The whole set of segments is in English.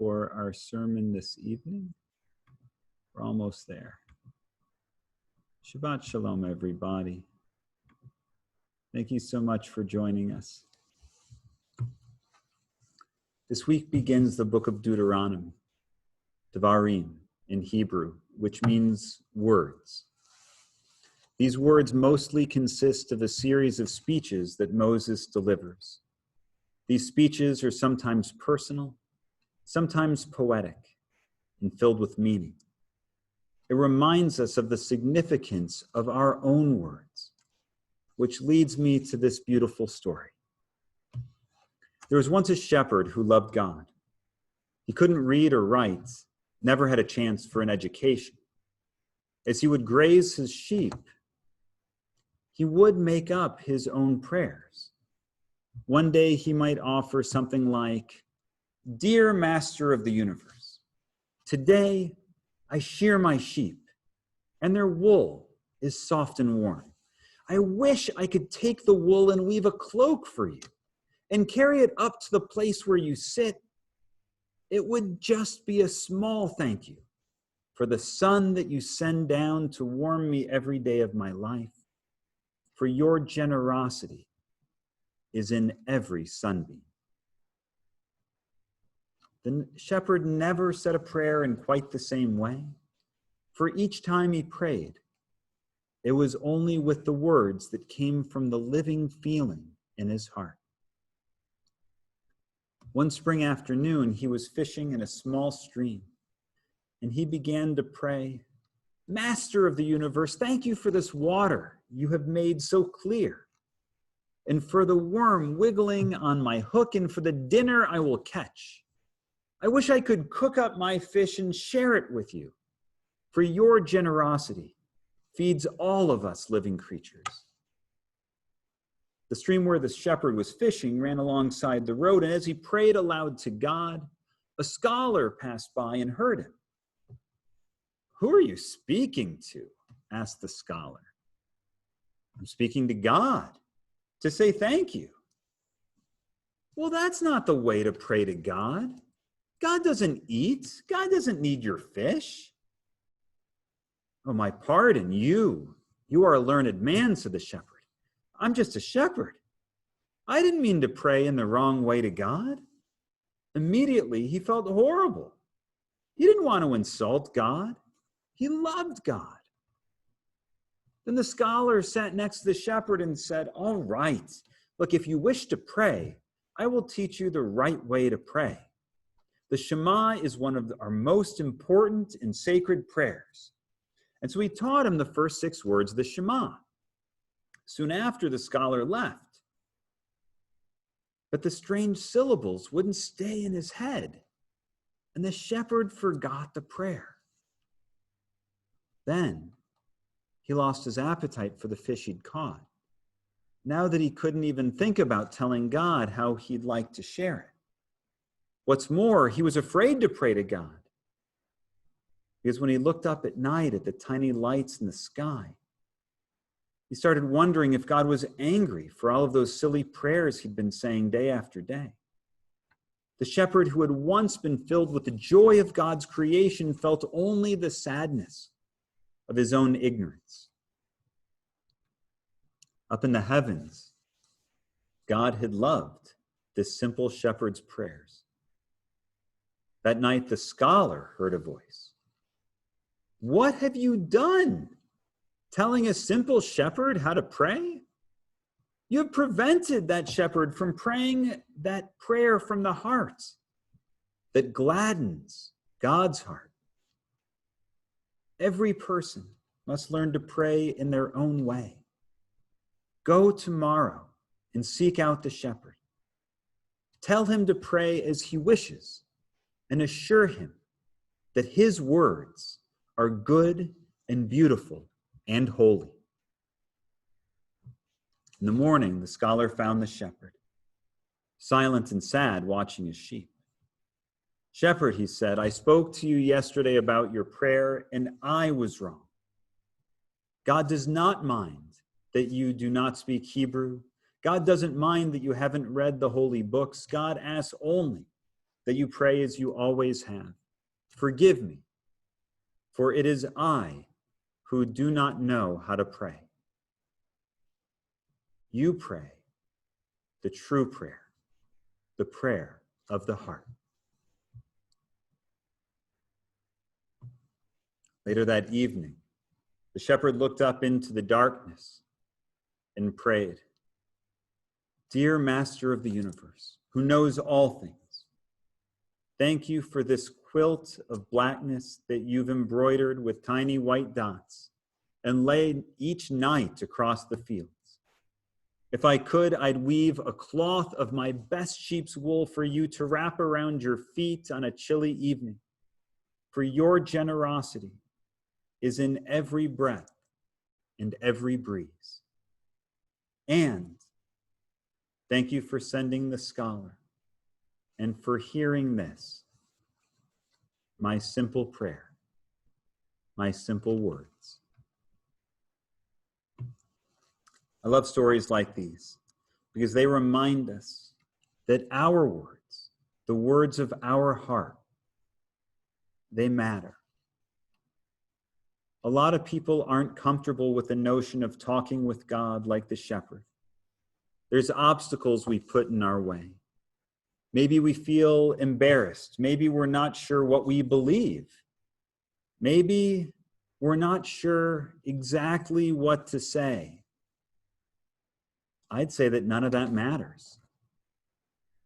for our sermon this evening. We're almost there. Shabbat Shalom, everybody. Thank you so much for joining us. This week begins the book of Deuteronomy, Devarim in Hebrew, which means words. These words mostly consist of a series of speeches that Moses delivers. These speeches are sometimes personal, sometimes poetic, and filled with meaning. It reminds us of the significance of our own words, which leads me to this beautiful story. There was once a shepherd who loved God. He couldn't read or write, never had a chance for an education. As he would graze his sheep, he would make up his own prayers. One day he might offer something like, "Dear Master of the universe, today I shear my sheep, and their wool is soft and warm. I wish I could take the wool and weave a cloak for you and carry it up to the place where you sit. It would just be a small thank you for the sun that you send down to warm me every day of my life, for your generosity is in every sunbeam." The shepherd never said a prayer in quite the same way, for each time he prayed, it was only with the words that came from the living feeling in his heart. One spring afternoon, he was fishing in a small stream, and he began to pray, "Master of the universe, thank you for this water you have made so clear, and for the worm wiggling on my hook, and for the dinner I will catch. I wish I could cook up my fish and share it with you, for your generosity feeds all of us living creatures." The stream where the shepherd was fishing ran alongside the road, and as he prayed aloud to God, a scholar passed by and heard him. "Who are you speaking to?" asked the scholar. "I'm speaking to God, to say thank you." "Well, that's not the way to pray to God. God doesn't eat. God doesn't need your fish." "Oh, my pardon, you are a learned man," said the shepherd. "I'm just a shepherd. I didn't mean to pray in the wrong way to God." Immediately, he felt horrible. He didn't want to insult God. He loved God. Then the scholar sat next to the shepherd and said, "All right, look, if you wish to pray, I will teach you the right way to pray. The Shema is one of our most important and sacred prayers." And so he taught him the first 6 words of the Shema. Soon after, the scholar left. But the strange syllables wouldn't stay in his head, and the shepherd forgot the prayer. Then he lost his appetite for the fish he'd caught, now that he couldn't even think about telling God how he'd like to share it. What's more, he was afraid to pray to God, because when he looked up at night at the tiny lights in the sky, he started wondering if God was angry for all of those silly prayers he'd been saying day after day. The shepherd who had once been filled with the joy of God's creation felt only the sadness of his own ignorance. Up in the heavens, God had loved this simple shepherd's prayers. That night, the scholar heard a voice. "What have you done? Telling a simple shepherd how to pray? You have prevented that shepherd from praying that prayer from the heart that gladdens God's heart." Every person must learn to pray in their own way. Go tomorrow and seek out the shepherd. Tell him to pray as he wishes, and assure him that his words are good and beautiful and holy. In the morning, the scholar found the shepherd, silent and sad, watching his sheep. "Shepherd," he said, "I spoke to you yesterday about your prayer, and I was wrong. God does not mind that you do not speak Hebrew. God doesn't mind that you haven't read the holy books. God asks only that you pray as you always have. Forgive me, for it is I who do not know how to pray. You pray the true prayer, the prayer of the heart. Later that evening, the shepherd looked up into the darkness and prayed, Dear Master of the universe, who knows all things, thank you for this quilt of blackness that you've embroidered with tiny white dots and laid each night across the fields. If I could, I'd weave a cloth of my best sheep's wool for you to wrap around your feet on a chilly evening. For your generosity is in every breath and every breeze. And thank you for sending the scholar and for hearing this, my simple prayer, my simple words. I love stories like these because they remind us that our words, the words of our heart, they matter. A lot of people aren't comfortable with the notion of talking with God like the shepherd. There's obstacles we put in our way. Maybe we feel embarrassed. Maybe we're not sure what we believe. Maybe we're not sure exactly what to say. I'd say that none of that matters.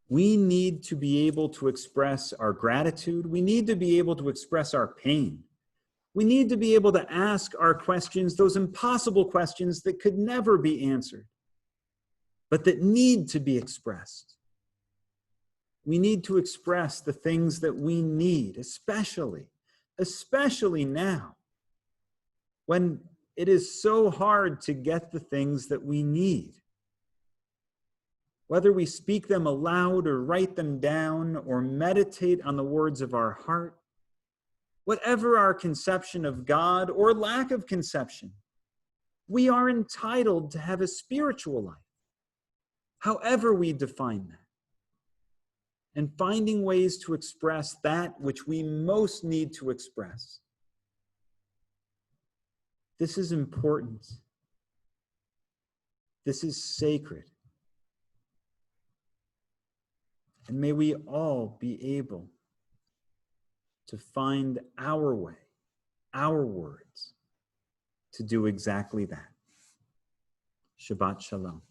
We need to be able to express our gratitude. We need to be able to express our pain. We need to be able to ask our questions, those impossible questions that could never be answered, but that need to be expressed. We need to express the things that we need, especially now, when it is so hard to get the things that we need. Whether we speak them aloud or write them down or meditate on the words of our heart, whatever our conception of God or lack of conception, we are entitled to have a spiritual life, however we define that. And finding ways to express that which we most need to express. This is important. This is sacred. And may we all be able to find our way, our words, to do exactly that. Shabbat Shalom.